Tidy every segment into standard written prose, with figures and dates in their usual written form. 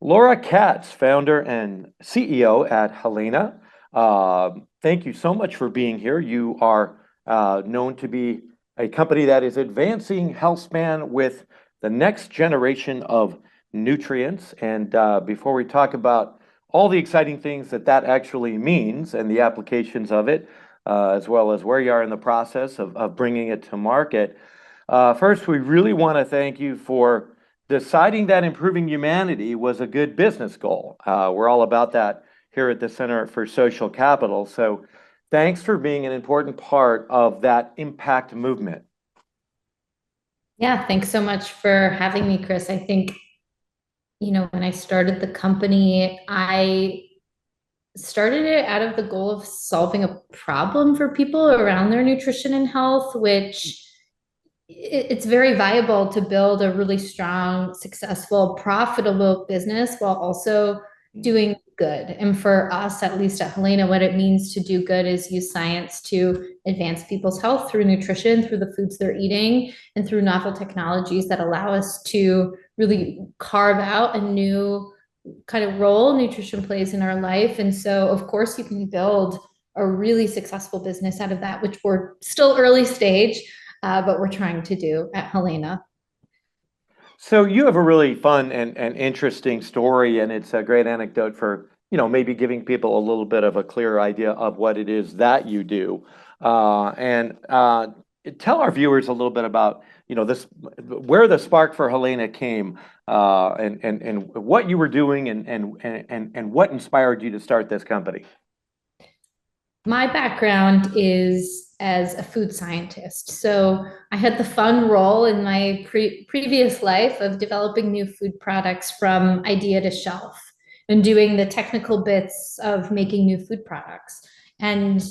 Laura Katz, founder and CEO at Helaina. Thank you so much for being here. You are known to be a company that is advancing health span with the next generation of nutrients. And before we talk about all the exciting things that that actually means and the applications of it, as well as where you are in the process of bringing it to market, first, we really want to thank you for deciding that improving humanity was a good business goal. We're all about that here at the Center for Social Capital. So thanks for being an important part of that impact movement. Yeah, thanks so much for having me, Chris. I think, when I started the company, I started it out of the goal of solving a problem for people around their nutrition and health, which it's very viable to build a really strong, successful, profitable business while also doing good. And for us, at least at Helaina, what it means to do good is use science to advance people's health through nutrition, through the foods they're eating, and through novel technologies that allow us to really carve out a new kind of role nutrition plays in our life. And so, of course, you can build a really successful business out of that, which we're still early stage, but we're trying to do at Helaina. So you have a really fun and interesting story, and it's a great anecdote for, maybe giving people a little bit of a clearer idea of what it is that you do. And tell our viewers a little bit about, this, where the spark for Helena came, and what you were doing and what inspired you to start this company. My background is as a food scientist. So I had the fun role in my previous life of developing new food products from idea to shelf and doing the technical bits of making new food products. And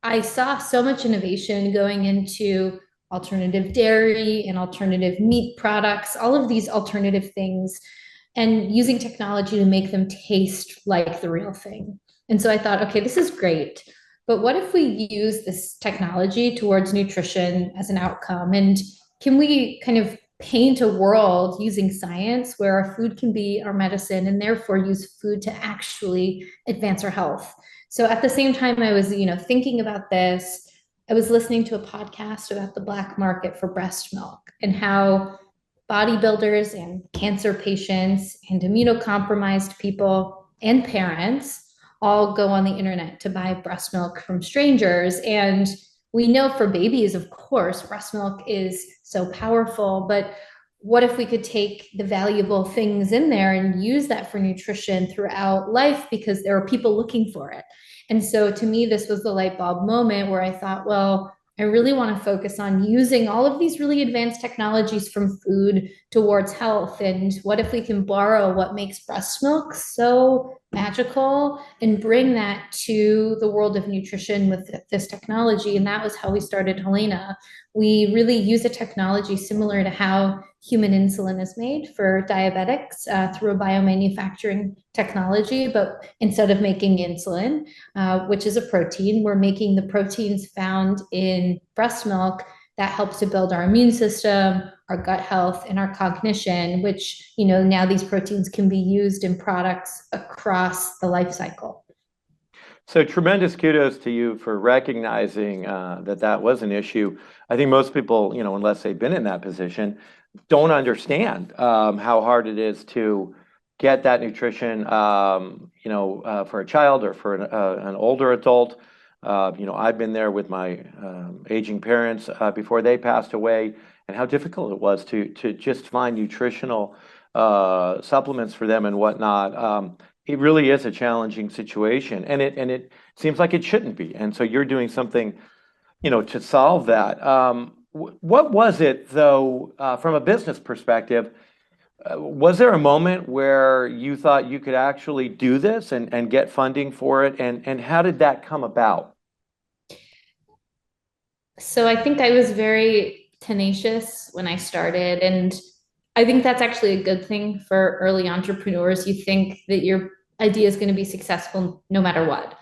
I saw so much innovation going into alternative dairy and alternative meat products, all of these alternative things, and using technology to make them taste like the real thing. And so I thought, okay, this is great. But what if we use this technology towards nutrition as an outcome? And can we kind of paint a world using science where our food can be our medicine and therefore use food to actually advance our health? So at the same time I was, thinking about this, I was listening to a podcast about the black market for breast milk and how bodybuilders and cancer patients and immunocompromised people and parents all go on the internet to buy breast milk from strangers. And we know for babies, of course, breast milk is so powerful, but what if we could take the valuable things in there and use that for nutrition throughout life because there are people looking for it? And so to me, this was the light bulb moment where I thought, well, I really want to focus on using all of these really advanced technologies from food towards health. And what if we can borrow what makes breast milk so magical and bring that to the world of nutrition with this technology? And that was how we started Helena. We really use a technology similar to how human insulin is made for diabetics through a biomanufacturing technology. But instead of making insulin, which is a protein, we're making the proteins found in breast milk that helps to build our immune system, our gut health, and our cognition, which, now these proteins can be used in products across the life cycle. So tremendous kudos to you for recognizing that was an issue. I think most people, unless they've been in that position, don't understand how hard it is to get that nutrition, for a child or for an older adult. I've been there with my aging parents before they passed away, and how difficult it was to just find nutritional supplements for them and whatnot. It really is a challenging situation, and it seems like it shouldn't be. And so you're doing something, to solve that. What was it, though, from a business perspective? Was there a moment where you thought you could actually do this and get funding for it? And how did that come about? So I think I was very tenacious when I started. And I think that's actually a good thing for early entrepreneurs. You think that your idea is going to be successful no matter what.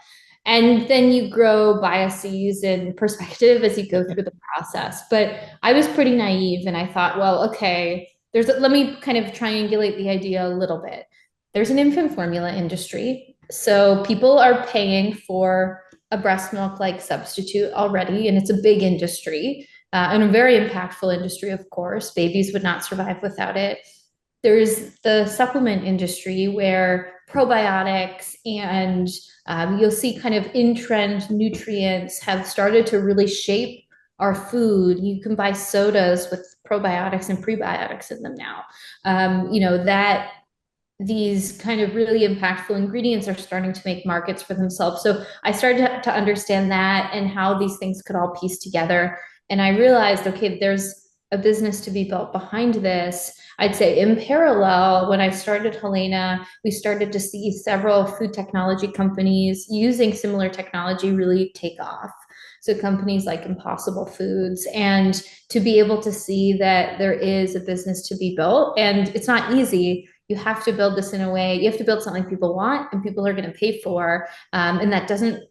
And then you grow biases and perspective as you go through the process. But I was pretty naive and I thought, well, okay, let me kind of triangulate the idea a little bit. there's an infant formula industry. So people are paying for a breast milk like substitute already, and it's a big industry and a very impactful industry, of course. Babies would not survive without it. There's the supplement industry where probiotics and you'll see kind of in trend nutrients have started to really shape our food. You can buy sodas with probiotics and prebiotics in them now. That these kind of really impactful ingredients are starting to make markets for themselves. So I started to understand that and how these things could all piece together. And I realized, okay, there's a business to be built behind this. I'd say in parallel, when I started Helaina, we started to see several food technology companies using similar technology really take off. So companies like Impossible Foods, and to be able to see that there is a business to be built, and it's not easy. You have to build this in a way, you have to build something people want and people are going to pay for. And that doesn't,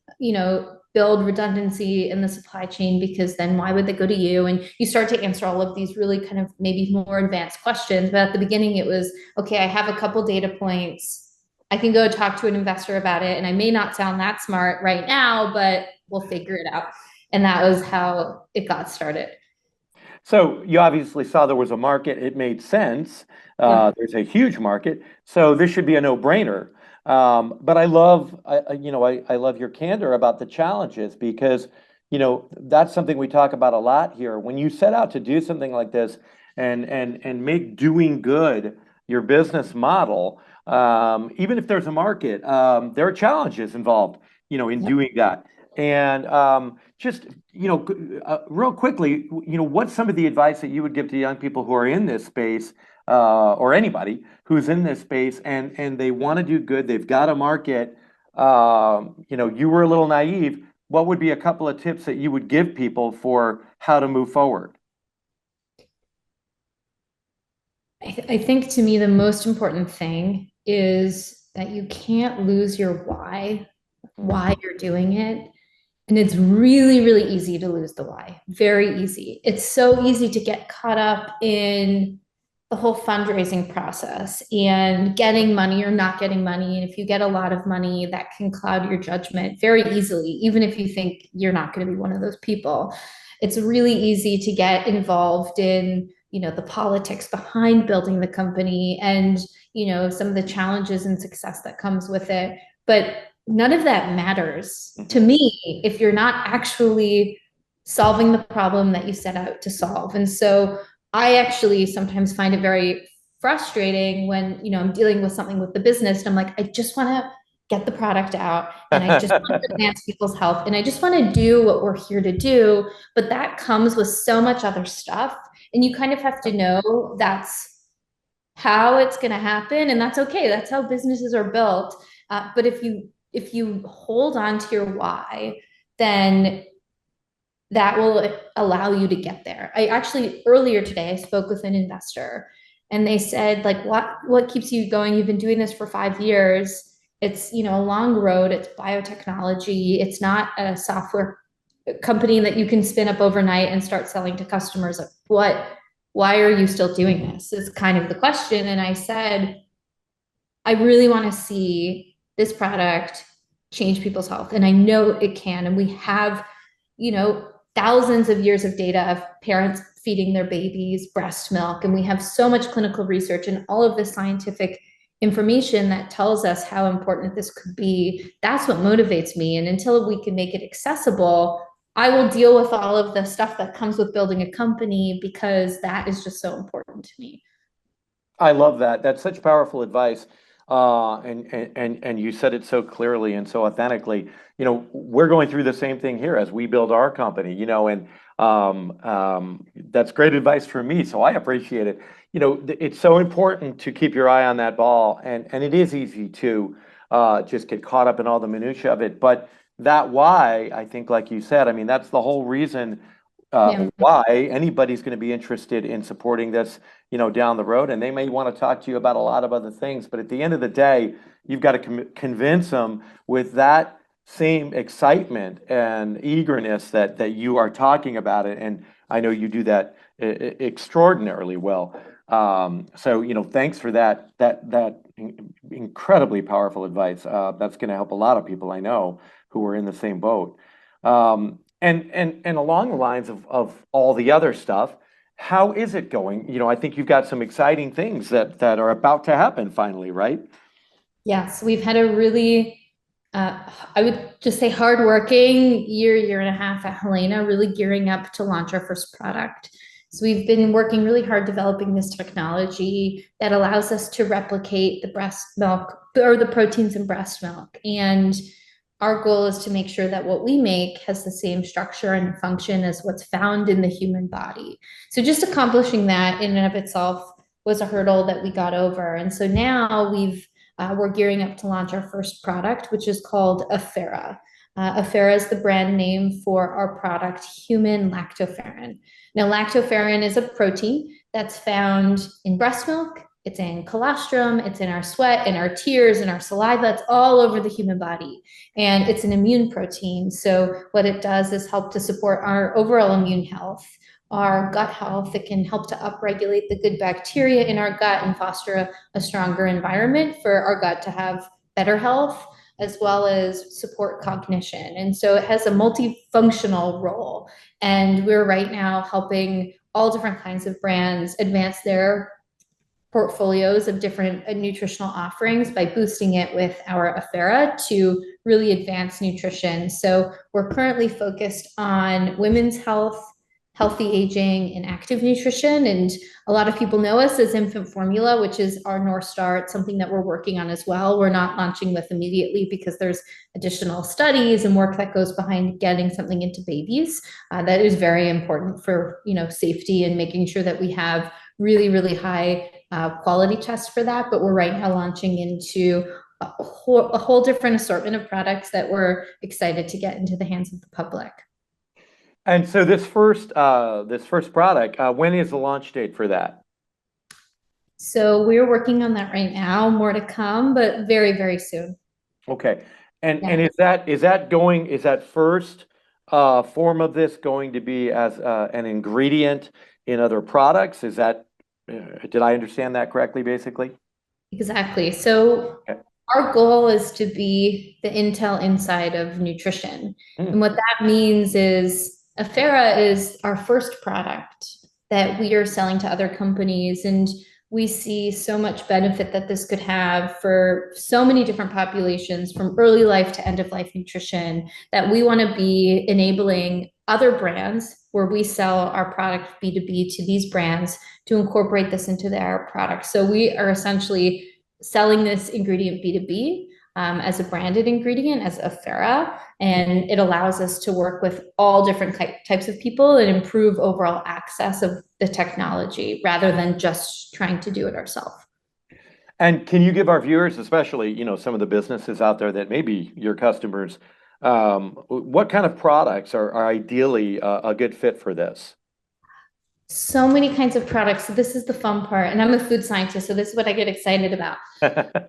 build redundancy in the supply chain, because then why would they go to you? And you start to answer all of these really kind of maybe more advanced questions. But at the beginning, it was, okay, I have a couple data points. I can go talk to an investor about it. And I may not sound that smart right now, but we'll figure it out. And that was how it got started. So you obviously saw there was a market. It made sense. Yeah. There's a huge market, so this should be a no-brainer. But I love, I love your candor about the challenges because, that's something we talk about a lot here. When you set out to do something like this and make doing good your business model, even if there's a market, there are challenges involved, in Yep. doing that. And just, real quickly, what's some of the advice that you would give to young people who are in this space, or anybody who's in this space and they want to do good, they've got a market, you were a little naive. What would be a couple of tips that you would give people for how to move forward? I think to me, the most important thing is that you can't lose your why you're doing it. And it's really, really easy to lose the why. Very easy. It's so easy to get caught up in the whole fundraising process and getting money or not getting money. And if you get a lot of money, that can cloud your judgment very easily, even if you think you're not going to be one of those people. It's really easy to get involved in, the politics behind building the company and, some of the challenges and success that comes with it. But none of that matters to me if you're not actually solving the problem that you set out to solve. And so I actually sometimes find it very frustrating when, I'm dealing with something with the business and I'm like, I just want to get the product out and I just want to advance people's health and I just want to do what we're here to do. But that comes with so much other stuff. And you kind of have to know that's how it's going to happen. And that's okay. That's how businesses are built. But if you hold on to your why, then that will allow you to get there. I actually earlier today I spoke with an investor and they said, like, what keeps you going? You've been doing this for 5 years. It's, a long road. It's biotechnology. It's not a software company that you can spin up overnight and start selling to customers. Why are you still doing this? Is kind of the question. And I said, I really want to see this product change people's health. And I know it can. And we have, thousands of years of data of parents feeding their babies breast milk. And we have so much clinical research and all of the scientific information that tells us how important this could be. That's what motivates me. And until we can make it accessible, I will deal with all of the stuff that comes with building a company because that is just so important to me. I love that. That's such powerful advice. And you said it so clearly and so authentically. We're going through the same thing here as we build our company, and that's great advice for me. So I appreciate it. It's so important to keep your eye on that ball. And it is easy to just get caught up in all the minutia of it. But that why, I think, like you said, I mean, that's the whole reason Yeah. why anybody's going to be interested in supporting this, down the road. And they may want to talk to you about a lot of other things, but at the end of the day, you've got to convince them with that same excitement and eagerness that you are talking about it. And I know you do that extraordinarily well. So, thanks for that incredibly powerful advice. That's going to help a lot of people I know who are in the same boat. And along the lines of all the other stuff, how is it going? I think you've got some exciting things that are about to happen finally, right? Yes, we've had a really, I would just say hardworking year and a half at Helaina, really gearing up to launch our first product. So we've been working really hard developing this technology that allows us to replicate the breast milk or the proteins in breast milk. And our goal is to make sure that what we make has the same structure and function as what's found in the human body. So just accomplishing that in and of itself was a hurdle that we got over. And so now we're gearing up to launch our first product, which is called Afera. Afera is the brand name for our product, human lactoferrin. Now, lactoferrin is a protein that's found in breast milk. It's in colostrum, it's in our sweat, in our tears, in our saliva. It's all over the human body. And it's an immune protein. So what it does is help to support our overall immune health, our gut health. It can help to upregulate the good bacteria in our gut and foster a stronger environment for our gut to have better health, as well as support cognition. And so it has a multifunctional role. And we're right now helping all different kinds of brands advance their portfolios of different nutritional offerings by boosting it with our Afera to really advance nutrition. So we're currently focused on women's health, healthy aging, and active nutrition. And a lot of people know us as infant formula, which is our North Star. It's something that we're working on as well. We're not launching with immediately because there's additional studies and work that goes behind getting something into babies. That is very important for, safety and making sure that we have really high quality tests for that. But we're right now launching into a whole different assortment of products that we're excited to get into the hands of the public. And so this first product, when is the launch date for that? So we're working on that right now, more to come, but very soon. Okay. And Yeah. and is that first form of this going to be as an ingredient in other products? Did I understand that correctly, basically? Exactly. So Okay. our goal is to be the Intel inside of nutrition. And Hmm. what that means is Afera is our first product that we are selling to other companies. And we see so much benefit that this could have for so many different populations from early life to end of life nutrition that we want to be enabling other brands where we sell our product B2B to these brands to incorporate this into their products. So we are essentially selling this ingredient B2B as a branded ingredient, as Afera, and it allows us to work with all different types of people and improve overall access of the technology rather than just trying to do it ourselves. And can you give our viewers, especially, some of the businesses out there that may be your customers, what kind of products are ideally a good fit for this? So many kinds of products. So this is the fun part. And I'm a food scientist, so this is what I get excited about.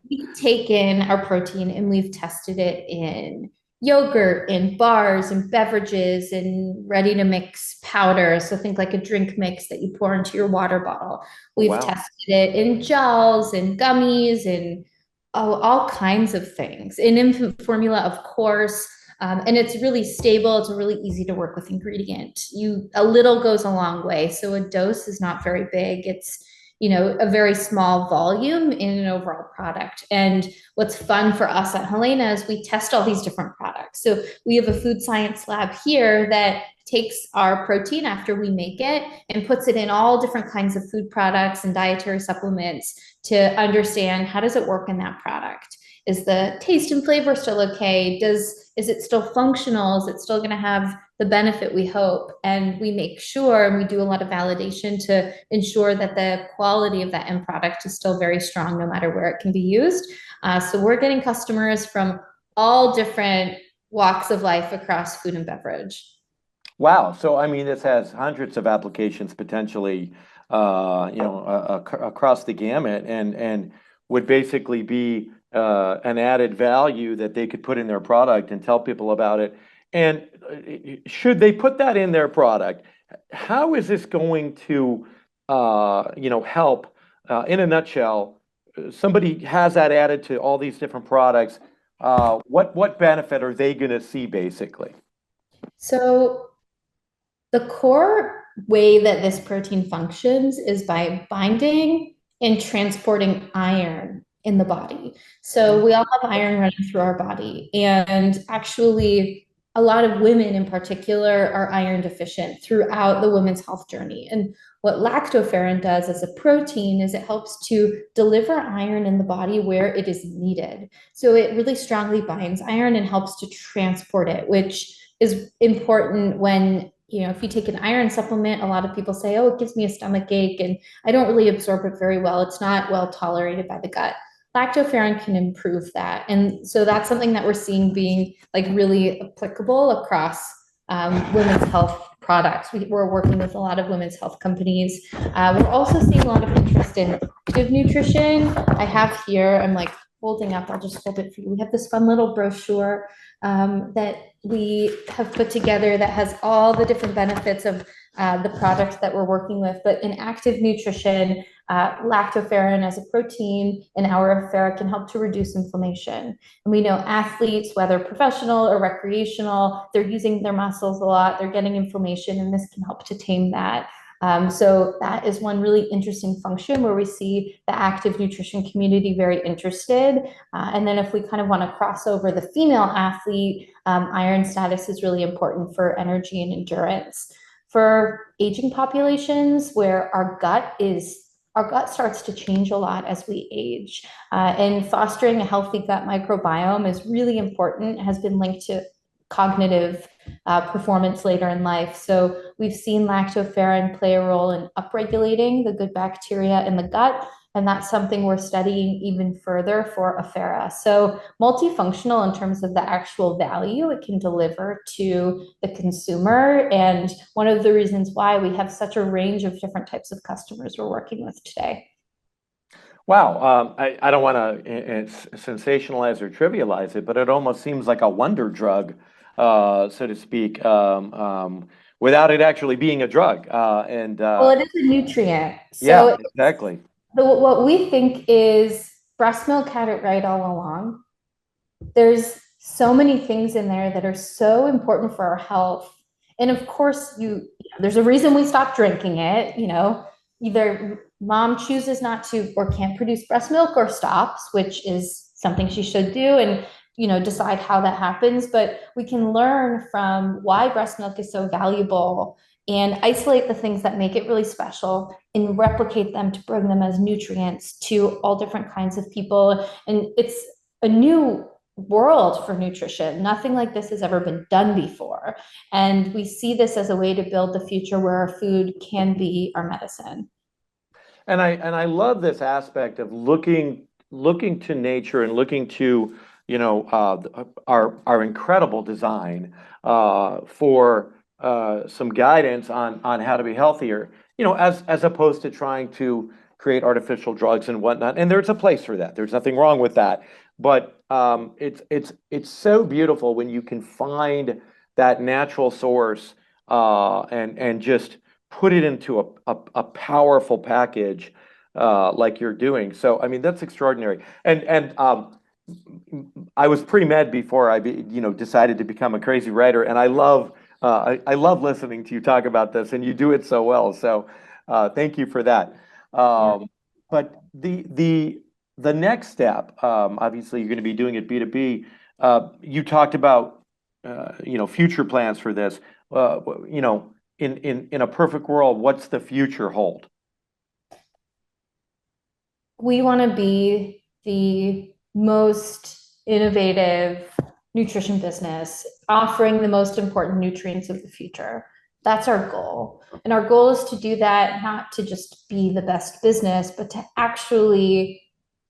We've taken our protein and we've tested it in yogurt, in bars, and beverages, and ready to mix powder. So think like a drink mix that you pour into your water bottle. Oh, We've wow. tested it in gels and gummies and all kinds of things. In infant formula, of course. And it's really stable. It's a really easy to work with ingredient. A little goes a long way. So a dose is not very big. It's, a very small volume in an overall product. And what's fun for us at Helaina is we test all these different products. So we have a food science lab here that takes our protein after we make it and puts it in all different kinds of food products and dietary supplements to understand how does it work in that product. Is the taste and flavor still okay? Is it still functional? Is it still going to have the benefit we hope? And we make sure, and we do a lot of validation to ensure that the quality of that end product is still very strong, no matter where it can be used. So we're getting customers from all different walks of life across food and beverage. Wow. So, I mean, this has hundreds of applications potentially, across the gamut, and would basically be an added value that they could put in their product and tell people about it. And should they put that in their product, how is this going to, help, in a nutshell, somebody has that added to all these different products, what benefit are they going to see basically? So the core way that this protein functions is by binding and transporting iron in the body. So we all have iron running through our body, and actually a lot of women in particular are iron deficient throughout the women's health journey. And what lactoferrin does as a protein is it helps to deliver iron in the body where it is needed. So it really strongly binds iron and helps to transport it, which is important when, if you take an iron supplement, a lot of people say, oh, it gives me a stomach ache and I don't really absorb it very well. It's not well tolerated by the gut. Lactoferrin can improve that. And so that's something that we're seeing being like really applicable across women's health products. We're working with a lot of women's health companies. We're also seeing a lot of interest in active nutrition. I have here, I'm like holding up, I'll just hold it for you. We have this fun little brochure that we have put together that has all the different benefits of the products that we're working with. But in active nutrition, lactoferrin as a protein in our ferret can help to reduce inflammation. And we know athletes, whether professional or recreational, they're using their muscles a lot, they're getting inflammation, and this can help to tame that. So that is one really interesting function where we see the active nutrition community very interested. And then if we kind of want to cross over the female athlete, iron status is really important for energy and endurance. For aging populations where our gut starts to change a lot as we age. And fostering a healthy gut microbiome is really important, has been linked to cognitive performance later in life. So we've seen lactoferrin play a role in upregulating the good bacteria in the gut, and that's something we're studying even further for Afera. So multifunctional in terms of the actual value it can deliver to the consumer, and one of the reasons why we have such a range of different types of customers we're working with today. Wow, I don't want to sensationalize or trivialize it, but it almost seems like a wonder drug, so to speak, without it actually being a drug. Well, it is a nutrient. Yeah, exactly. What we think is breast milk had it right all along. There's so many things in there that are so important for our health. And of course, there's a reason we stopped drinking it, either mom chooses not to or can't produce breast milk or stops, which is something she should do, and decide how that happens. But we can learn from why breast milk is so valuable and isolate the things that make it really special and replicate them to bring them as nutrients to all different kinds of people. And it's a new world for nutrition. Nothing like this has ever been done before. And we see this as a way to build the future where our food can be our medicine. And I love this aspect of looking to nature and looking to our incredible design for some guidance on how to be healthier, as opposed to trying to create artificial drugs and whatnot. And there's a place for that. There's nothing wrong with that. But it's so beautiful when you can find that natural source and just put it into a powerful package like you're doing. So I mean that's extraordinary. And I was pre-med before I decided to become a crazy writer, and I love listening to you talk about this, and you do it so well. So thank you for that. But the next step, obviously, you're going to be doing it B2B. You talked about future plans for this. In a perfect world, what's the future hold? We want to be the most innovative nutrition business, offering the most important nutrients of the future. That's our goal. And our goal is to do that, not to just be the best business, but to actually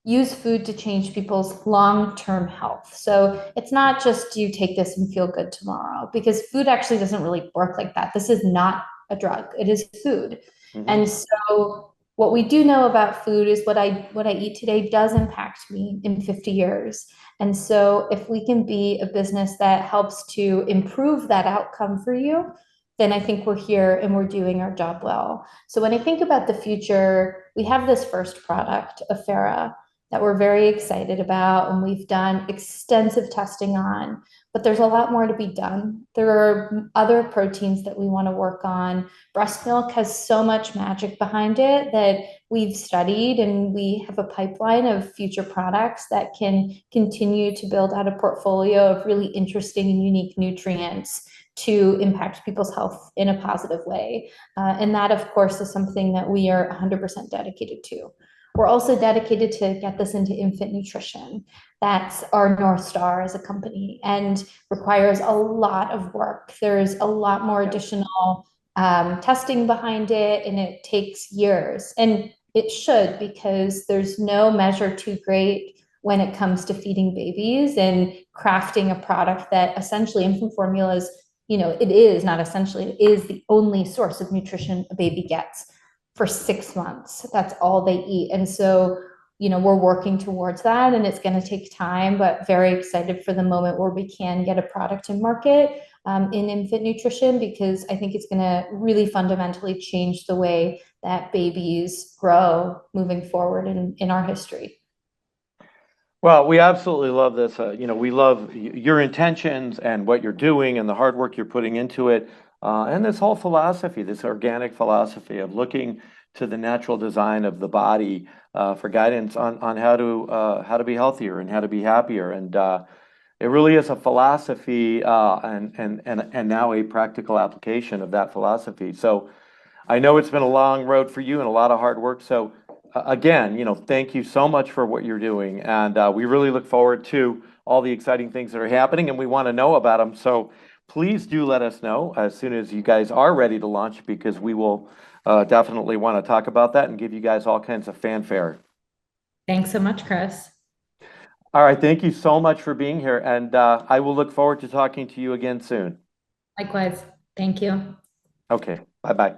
use food to change people's long-term health. So it's not just you take this and feel good tomorrow, because food actually doesn't really work like that. This is not a drug, it is food. Mm-hmm. And so what we do know about food is what I eat today does impact me in 50 years. And so if we can be a business that helps to improve that outcome for you, then I think we're here and we're doing our job well. So when I think about the future, we have this first product, Afera, that we're very excited about and we've done extensive testing on, but there's a lot more to be done. There are other proteins that we want to work on. Breast milk has so much magic behind it that we've studied, and we have a pipeline of future products that can continue to build out a portfolio of really interesting and unique nutrients to impact people's health in a positive way. And that, of course, is something that we are 100% dedicated to. We're also dedicated to get this into infant nutrition. That's our North Star as a company and requires a lot of work. There's a lot more additional testing behind it, and it takes years. And it should, because there's no measure too great when it comes to feeding babies and crafting a product that essentially infant formulas, it is not essentially, it is the only source of nutrition a baby gets for 6 months. That's all they eat. And so, we're working towards that, and it's going to take time, but very excited for the moment where we can get a product in market in infant nutrition, because I think it's going to really fundamentally change the way that babies grow moving forward in our history. Well, we absolutely love this. We love your intentions and what you're doing and the hard work you're putting into it. And this whole philosophy, this organic philosophy of looking to the natural design of the body for guidance on how to be healthier and how to be happier. And it really is a philosophy and now a practical application of that philosophy. So I know it's been a long road for you and a lot of hard work. So again, thank you so much for what you're doing. And we really look forward to all the exciting things that are happening, and we want to know about them. So please do let us know as soon as you guys are ready to launch, because we will definitely want to talk about that and give you guys all kinds of fanfare. Thanks so much, Chris. All right. Thank you so much for being here. And I will look forward to talking to you again soon. Likewise. Thank you. Okay. Bye-bye.